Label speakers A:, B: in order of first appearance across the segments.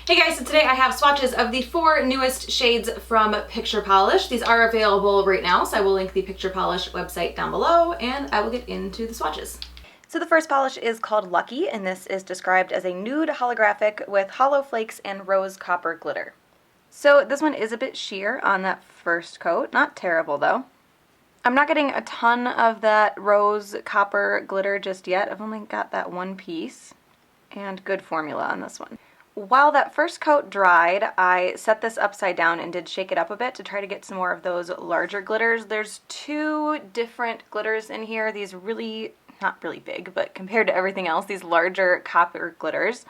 A: Hey guys, so today I have swatches of the 4 newest shades from Picture Polish. These are available right now, so I will link the Picture Polish website down below, and I will get into the swatches. So the first polish is called Lucky, and this is described as a nude holographic with hollow flakes and rose copper glitter. So this one is a bit sheer on that first coat, not terrible though. I'm not getting a ton of that rose copper glitter just yet. I've only got that one piece, and good formula on this one. While that first coat dried, I set this upside down and did shake it up a bit to try to get some more of those larger glitters. There's 2 different glitters in here. These really, not really big, but compared to everything else, these larger copper glitters.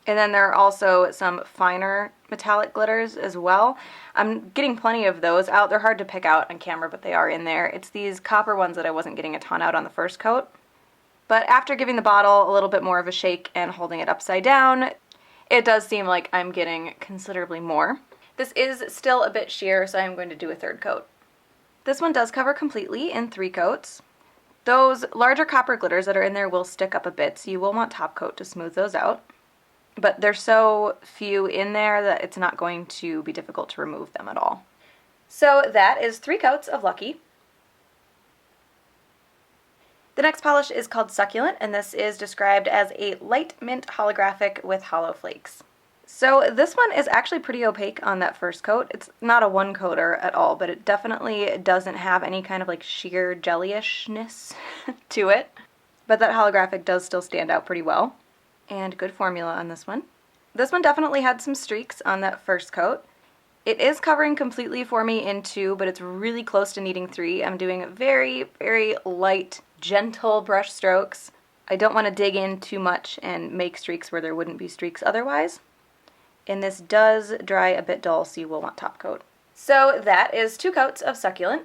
A: And then there are also some finer metallic glitters as well. I'm getting plenty of those out. They're hard to pick out on camera, but they are in there. It's these copper ones that I wasn't getting a ton out on the first coat. But after giving the bottle a little bit more of a shake and holding it upside down, it does seem like I'm getting considerably more. This is still a bit sheer, so I'm going to do a 3rd coat. This one does cover completely in 3 coats. Those larger copper glitters that are in there will stick up a bit, so you will want top coat to smooth those out. But there's so few in there that it's not going to be difficult to remove them at all. So that is 3 coats of Lucky. The next polish is called Succulent, and this is described as a light mint holographic with hollow flakes. So this one is actually pretty opaque on that first coat. It's not a one-coater at all, but it definitely doesn't have any kind of like sheer jellyishness to it. But that holographic does still stand out pretty well. And good formula on this one. This one definitely had some streaks on that first coat. It is covering completely for me in 2, but it's really close to needing 3. I'm doing very, very light, gentle brush strokes. I don't want to dig in too much and make streaks where there wouldn't be streaks otherwise. And this does dry a bit dull, so you will want top coat. So that is 2 coats of Succulent.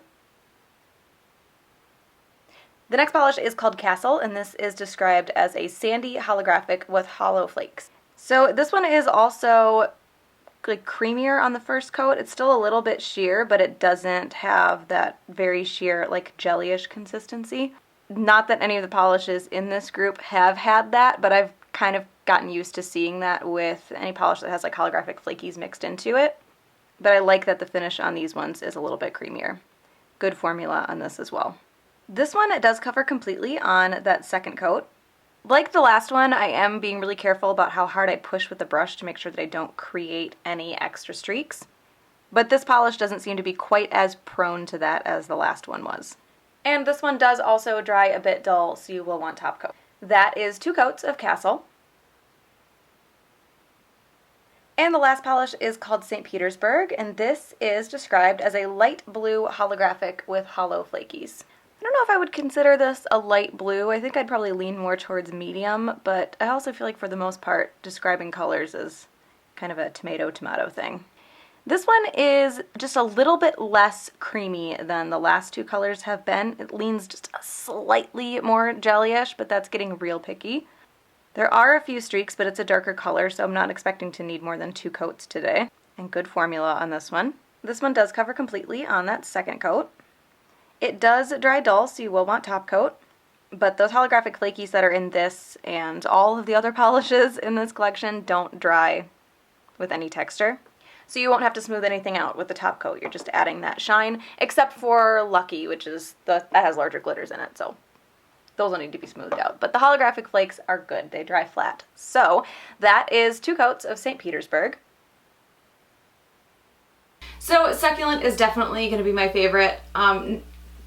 A: The next polish is called Castle, and this is described as a sandy holographic with hollow flakes. So this one is also like creamier on the first coat. It's still a little bit sheer, but it doesn't have that very sheer, like jellyish consistency. Not that any of the polishes in this group have had that, but I've kind of gotten used to seeing that with any polish that has like holographic flakies mixed into it. But I like that the finish on these ones is a little bit creamier. Good formula on this as well. This one, it does cover completely on that second coat. Like the last one, I am being really careful about how hard I push with the brush to make sure that I don't create any extra streaks. But this polish doesn't seem to be quite as prone to that as the last one was. And this one does also dry a bit dull, so you will want top coat. That is 2 coats of Castle. And the last polish is called St. Petersburg, and this is described as a light blue holographic with hollow flakies. I don't know if I would consider this a light blue. I think I'd probably lean more towards medium, but I also feel like for the most part, describing colors is kind of a tomato-tomato thing. This one is just a little bit less creamy than the last 2 colors have been. It leans just slightly more jellyish, but that's getting real picky. There are a few streaks, but it's a darker color, so I'm not expecting to need more than 2 coats today. And good formula on this one. This one does cover completely on that second coat. It does dry dull, so you will want top coat, but those holographic flakies that are in this and all of the other polishes in this collection don't dry with any texture. So you won't have to smooth anything out with the top coat. You're just adding that shine, except for Lucky, which is that has larger glitters in it, so those will need to be smoothed out. But the holographic flakes are good. They dry flat. So that is 2 coats of St. Petersburg. So Succulent is definitely going to be my favorite.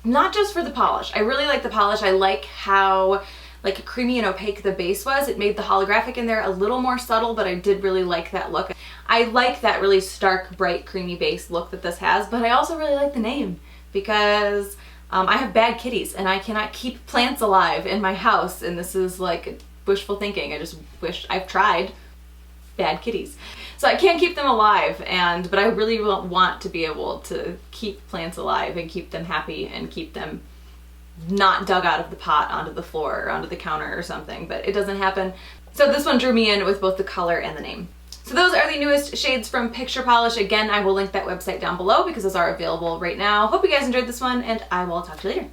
A: Not just for the polish. I really like the polish. I like how like creamy and opaque the base was. It made the holographic in there a little more subtle, but I did really like that look. I like that really stark, bright, creamy base look that this has, but I also really like the name because I have bad kitties and I cannot keep plants alive in my house, and this is like wishful thinking. I just wish I've tried bad kitties. So I can't keep them alive, but I really want to be able to keep plants alive and keep them happy and keep them not dug out of the pot onto the floor or onto the counter or something, but it doesn't happen. So this one drew me in with both the color and the name. So those are the newest shades from Picture Polish. Again, I will link that website down below because those are available right now. Hope you guys enjoyed this one, and I will talk to you later.